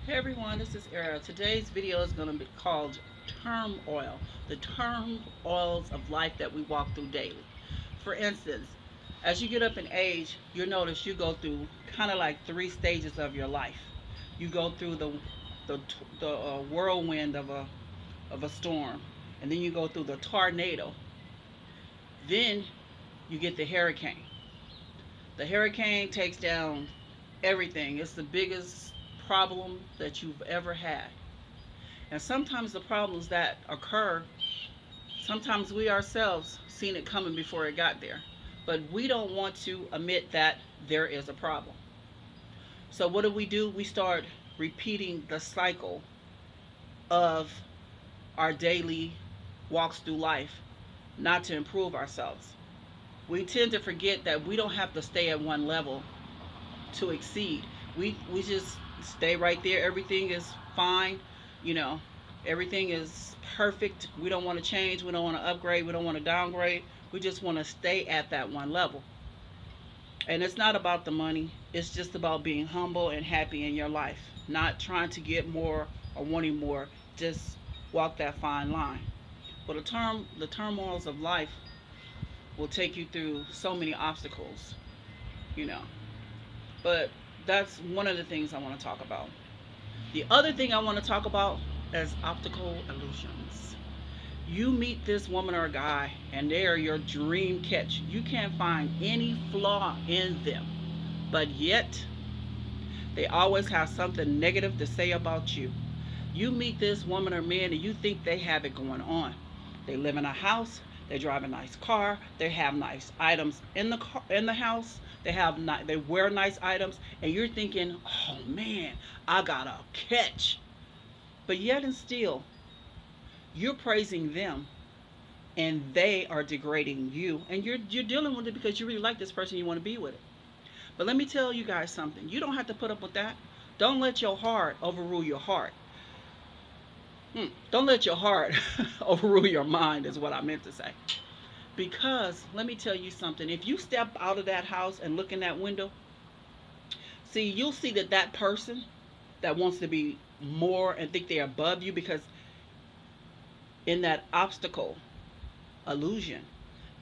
Hey everyone, this is Era. Today's video is going to be called Turmoil, the turmoils of life that we walk through daily. For instance, as you get up in age, you'll notice you go through kind of like three stages of your life. You go through the, the whirlwind of a storm, and then you go through the tornado. Then you get the hurricane. The hurricane takes down everything. It's the biggest problem that you've ever had. And sometimes the problems that occur, sometimes we ourselves seen it coming before it got there. But we don't want to admit that there is a problem. So what do? We start repeating the cycle of our daily walks through life, not to improve ourselves. We tend to forget that we don't have to stay at one level to exceed. We just stay right there. Everything is fine, you know. Everything is perfect. We don't want to change. We don't want to upgrade. We don't want to downgrade. We just want to stay at that one level. And it's not about the money. It's just about being humble and happy in your life. Not trying to get more or wanting more. Just walk that fine line. But the turmoils of life will take you through so many obstacles, you know. But that's one of the things I want to talk about. The other thing I want to talk about is optical illusions. You meet this woman or guy, and they are your dream catch. You can't find any flaw in them, but yet they always have something negative to say about you. You meet this woman or man, and you think they have it going on. They live in a house. They drive a nice car. They have nice items in the car, in the house. They wear nice items, and you're thinking, "Oh man, I got a catch." But yet and still, you're praising them, and they are degrading you, and you're dealing with it because you really like this person. You want to be with it. But let me tell you guys something. You don't have to put up with that. Don't let your heart overrule your heart. Don't let your heart overrule your mind, is what I meant to say. Because let me tell you something. If you step out of that house and look in that window, see, you'll see that that person that wants to be more and think they're above you, because in that obstacle illusion,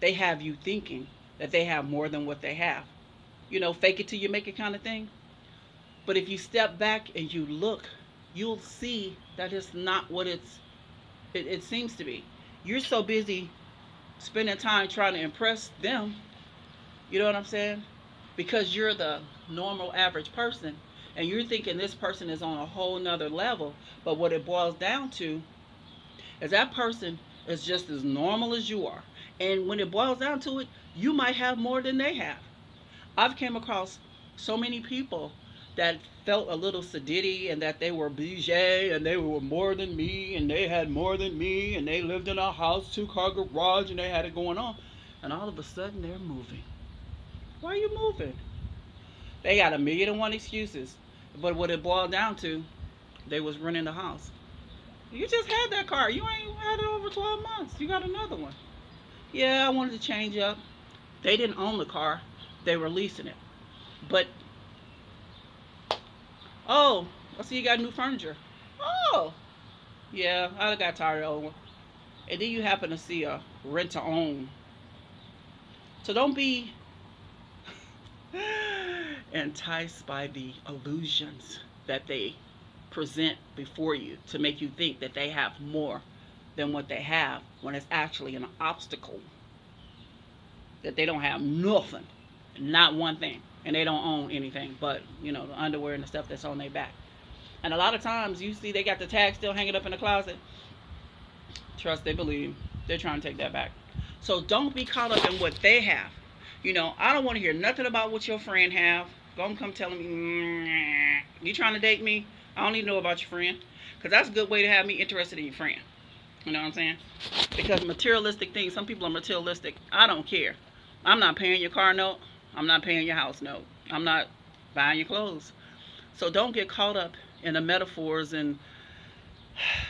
they have you thinking that they have more than what they have. You know, fake it till you make it kind of thing. But if you step back and you look, you'll see that it's not what it seems to be. You're so busy spending time trying to impress them, you know what I'm saying? Because you're the normal average person, and you're thinking this person is on a whole nother level. But what it boils down to is that person is just as normal as you are. And when it boils down to it, you might have more than they have. I've came across so many people that felt a little sedity, and that they were bougie and they were more than me and they had more than me and they lived in a house, two-car garage, and they had it going on. And all of a sudden they're moving. Why are you moving? They got a million and one excuses. But what it boiled down to, they was renting the house. You just had that car. You ain't had it over 12 months. You got another one. Yeah, I wanted to change up. They didn't own the car. They were leasing it. But, oh, I see you got new furniture. Oh, yeah, I got tired of the old one. And then you happen to see a rent to own. So don't be enticed by the illusions that they present before you to make you think that they have more than what they have, when it's actually an obstacle. That they don't have nothing, not one thing, and they don't own anything but, you know, the underwear and the stuff that's on their back. And a lot of times you see they got the tag still hanging up in the closet. Trust, they believe. They're trying to take that back. So don't be caught up in what they have. You know, I don't want to hear nothing about what your friend have. Don't come telling me, you trying to date me? I don't need to know about your friend. Because that's a good way to have me interested in your friend. You know what I'm saying? Because materialistic things, some people are materialistic. I don't care. I'm not paying your car note. I'm not paying your house note. I'm not buying your clothes. So don't get caught up in the metaphors and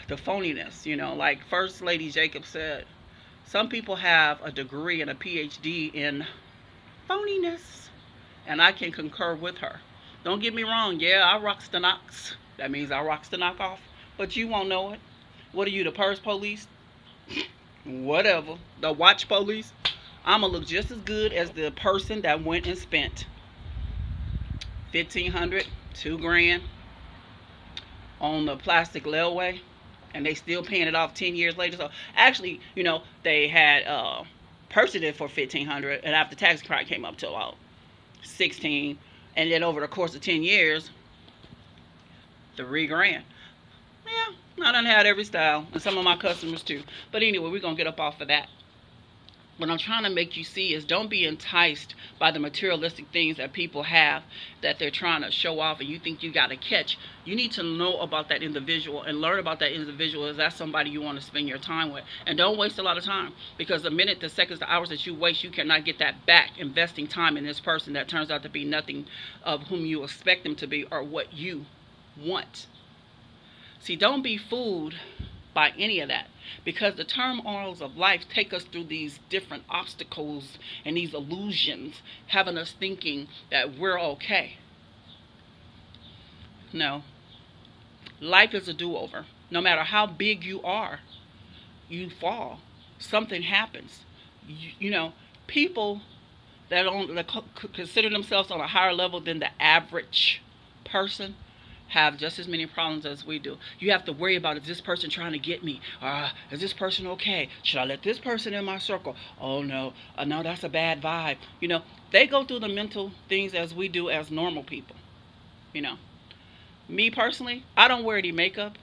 the phoniness. You know, like First Lady Jacob said, some people have a degree and a PhD in phoniness. And I can concur with her. Don't get me wrong. Yeah, I rocks the knocks. That means I rocks the knockoff. But you won't know it. What are you, the purse police? Whatever. The watch police? I'ma look just as good as the person that went and spent 1,500, 2 grand on the plastic layaway, and they still paying it off 10 years later. So actually, they had purchased it for 1,500, and after tax credit came up to about 16, and then over the course of 10 years, 3 grand. Yeah, I done had every style, and some of my customers too. But anyway, we're gonna get up off of that. What I'm trying to make you see is don't be enticed by the materialistic things that people have that they're trying to show off and you think you got to catch. You need to know about that individual and learn about that individual. Is that somebody you want to spend your time with? And don't waste a lot of time, because the minute, the seconds, the hours that you waste, you cannot get that back. Investing time in this person that turns out to be nothing of whom you expect them to be or what you want. See, don't be fooled by any of that, because the turmoils of life take us through these different obstacles and these illusions, having us thinking that we're okay. No, life is a do-over. No matter how big you are, you fall, something happens. People that consider themselves on a higher level than the average person have just as many problems as we do. You have to worry about, is this person trying to get me? Is this person okay? Should I let this person in my circle? Oh no, no, that's a bad vibe. They go through the mental things as we do as normal people. Me personally, I don't wear any makeup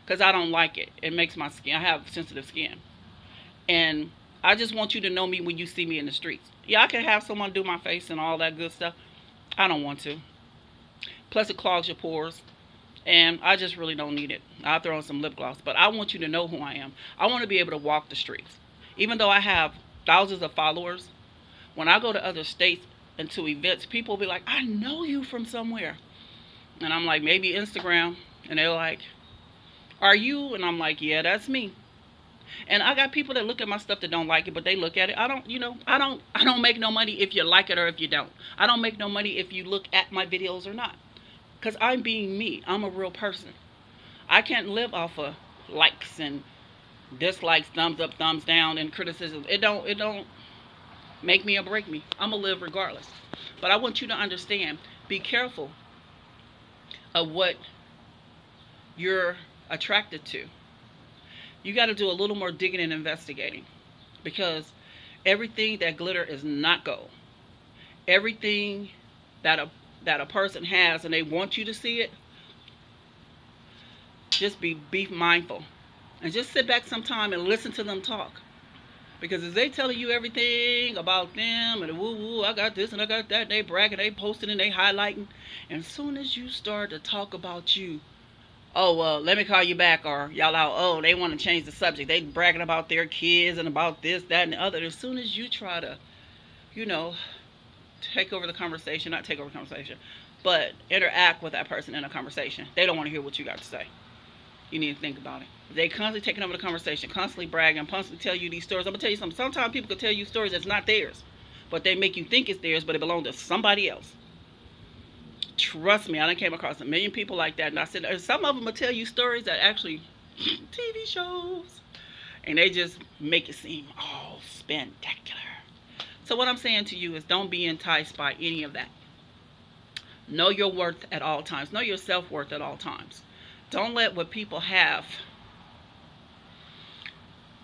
because I don't like it. It makes my skin, I have sensitive skin. And I just want you to know me when you see me in the streets. Yeah, I can have someone do my face and all that good stuff. I don't want to. Plus it clogs your pores, and I just really don't need it. I'll throw on some lip gloss, but I want you to know who I am. I want to be able to walk the streets. Even though I have thousands of followers, when I go to other states and to events, people will be like, I know you from somewhere. And I'm like, maybe Instagram. And they're like, are you? And I'm like, yeah, that's me. And I got people that look at my stuff that don't like it, but they look at it. I don't make no money if you like it or if you don't. I don't make no money if you look at my videos or not. Because I'm being me. I'm a real person. I can't live off of likes and dislikes, thumbs up, thumbs down, and criticism. It don't make me or break me. I'm going to live regardless. But I want you to understand, be careful of what you're attracted to. You got to do a little more digging and investigating, because everything that glitter is not gold. Everything that a person has and they want you to see it, just be mindful and just sit back sometime and listen to them talk. Because as they telling you everything about them and woo woo, I got this and I got that, and they bragging, they posting and they highlighting, and as soon as you start to talk about you, oh, well, let me call you back, or y'all out, oh, they want to change the subject. They bragging about their kids and about this, that, and the other. As soon as you try to, take over the conversation, not take over the conversation, but interact with that person in a conversation, they don't want to hear what you got to say. You need to think about it. They constantly taking over the conversation, constantly bragging, constantly tell you these stories. I'm going to tell you something. Sometimes people can tell you stories that's not theirs, but they make you think it's theirs, but it belongs to somebody else. Trust me, I done came across a million people like that, and I said, some of them will tell you stories that actually TV shows, and they just make it seem all spectacular. So what I'm saying to you is, don't be enticed by any of that. Know your worth at all times. Know your self-worth at all times. Don't let what people have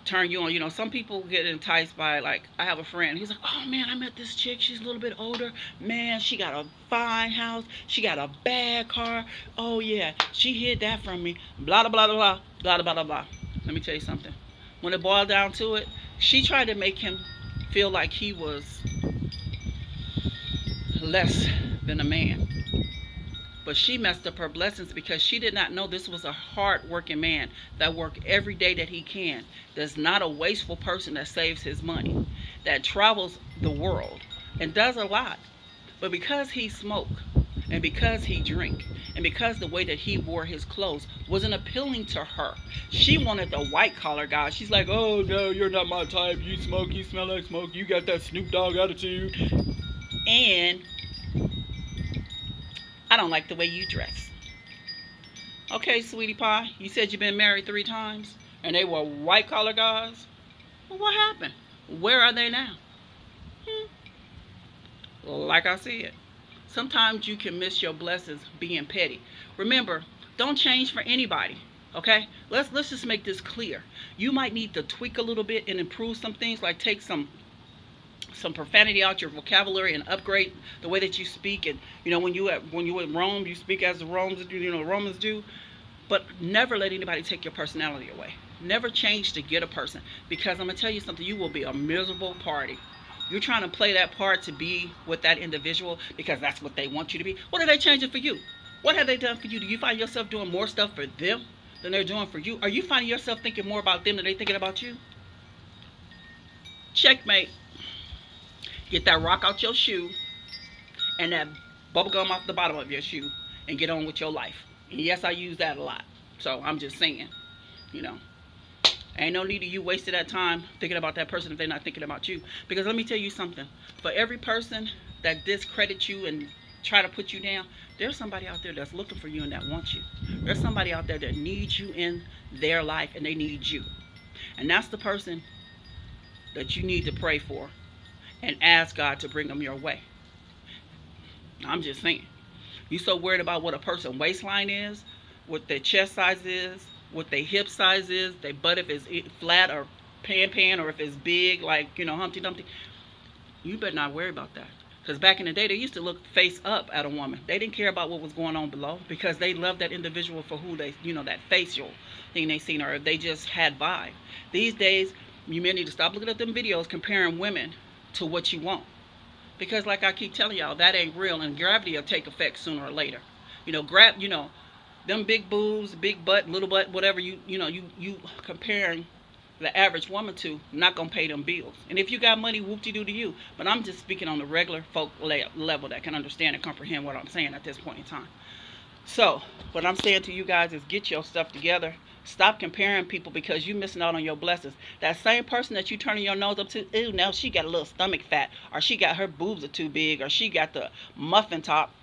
turn you on. Some people get enticed by, like, I have a friend, he's like, oh man, I met this chick, she's a little bit older, man, she got a fine house, she got a bad car, oh yeah, she hid that from me, blah blah blah blah blah blah blah blah. Let me tell you something. When it boiled down to it, she tried to make him feel like he was less than a man. But she messed up her blessings, because she did not know this was a hard-working man that worked every day that he can. That's not a wasteful person that saves his money, that travels the world and does a lot. But because he smoked, and because he drank, and because the way that he wore his clothes wasn't appealing to her, she wanted the white-collar guy. She's like, oh no, you're not my type. You smoke, you smell like smoke, you got that Snoop Dogg attitude. And I don't like the way you dress. Okay, sweetie pie, you said you've been married 3 times and they were white collar guys. Well, what happened? Where are they now? Like I said, sometimes you can miss your blessings being petty. Remember, don't change for anybody. Okay? Let's just make this clear. You might need to tweak a little bit and improve some things, like take some profanity out your vocabulary and upgrade the way that you speak. And when you in Rome, you speak as the Romans do. But never let anybody take your personality away. Never change to get a person, because I'm gonna tell you something. You will be a miserable party. You're trying to play that part to be with that individual because that's what they want you to be. What are they changing for you? What have they done for you? Do you find yourself doing more stuff for them than they're doing for you? Are you finding yourself thinking more about them than they're thinking about you? Checkmate. Get that rock out your shoe and that bubble gum off the bottom of your shoe and get on with your life. And yes, I use that a lot. So I'm just saying, ain't no need of you wasting that time thinking about that person if they're not thinking about you. Because let me tell you something. For every person that discredits you and try to put you down, there's somebody out there that's looking for you and that wants you. There's somebody out there that needs you in their life, and they need you. And that's the person that you need to pray for and ask God to bring them your way. I'm just saying. You so worried about what a person's waistline is, what their chest size is, what their hip size is, their butt if it's flat or pan, or if it's big like, Humpty Dumpty. You better not worry about that. Because back in the day, they used to look face up at a woman. They didn't care about what was going on below, because they loved that individual for who they, that facial thing they seen, or if they just had vibe. These days, you may need to stop looking at them videos comparing women to what you want. Because like I keep telling y'all, that ain't real, and gravity will take effect sooner or later. Them big boobs, big butt, little butt, whatever you comparing the average woman to, not gonna pay them bills. And if you got money, whoop-de-doo to you. But I'm just speaking on the regular folk level that can understand and comprehend what I'm saying at this point in time. So what I'm saying to you guys is, get your stuff together. Stop comparing people, because you're missing out on your blessings. That same person that you turning your nose up to, ew, now she got a little stomach fat, or she got her boobs are too big, or she got the muffin top.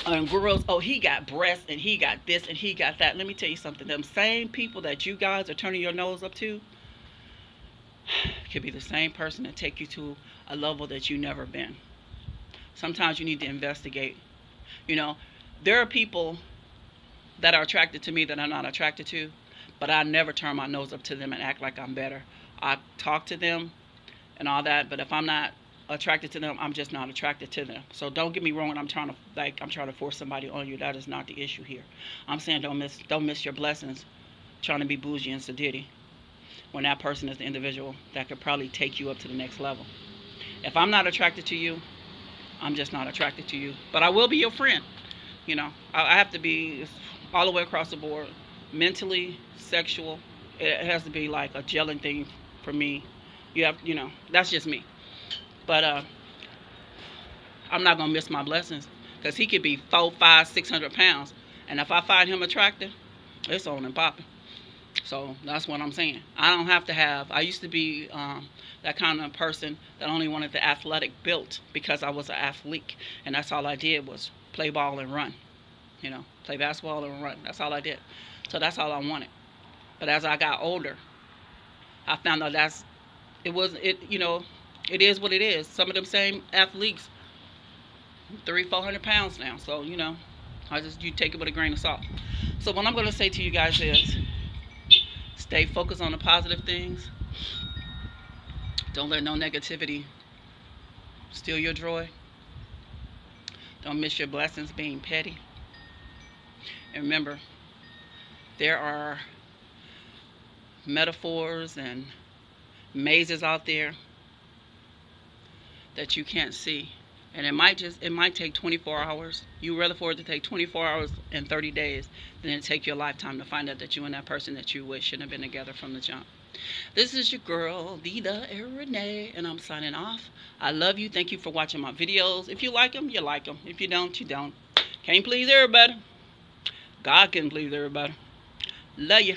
And girls, oh, he got breasts, and he got this, and he got that. Let me tell you something. Them same people that you guys are turning your nose up to could be the same person that take you to a level that you never been. Sometimes you need to investigate. There are people that are attracted to me that I'm not attracted to, but I never turn my nose up to them and act like I'm better. I talk to them and all that, but if I'm not attracted to them, I'm just not attracted to them. So don't get me wrong when I'm trying to force somebody on you. That is not the issue here. I'm saying don't miss your blessings trying to be bougie and sedity when that person is the individual that could probably take you up to the next level. If I'm not attracted to you, I'm just not attracted to you. But I will be your friend. I have to be all the way across the board, mentally, sexual. It has to be like a gelling thing for me. That's just me. But I'm not gonna miss my blessings, because he could be 400, 500, 600 pounds, and if I find him attractive, it's on and popping. So that's what I'm saying. I don't have to have. I used to be that kind of person that only wanted the athletic built, because I was an athlete, and that's all I did was play ball and run. Play basketball and run. That's all I did. So that's all I wanted. But as I got older, I found out it is what it is. Some of them same athletes, 300, 400 pounds now. So, you take it with a grain of salt. So what I'm going to say to you guys is, stay focused on the positive things. Don't let no negativity steal your joy. Don't miss your blessings being petty. And remember, there are metaphors and mazes out there that you can't see. And it might take 24 hours. You rather for it to take 24 hours and 30 days than it take your lifetime to find out that you and that person that you wish shouldn't have been together from the jump. This is your girl, Vida Renee, and I'm signing off. I love you. Thank you for watching my videos. If you like them, you like them. If you don't, you don't. Can't please everybody. God can please everybody. Love you.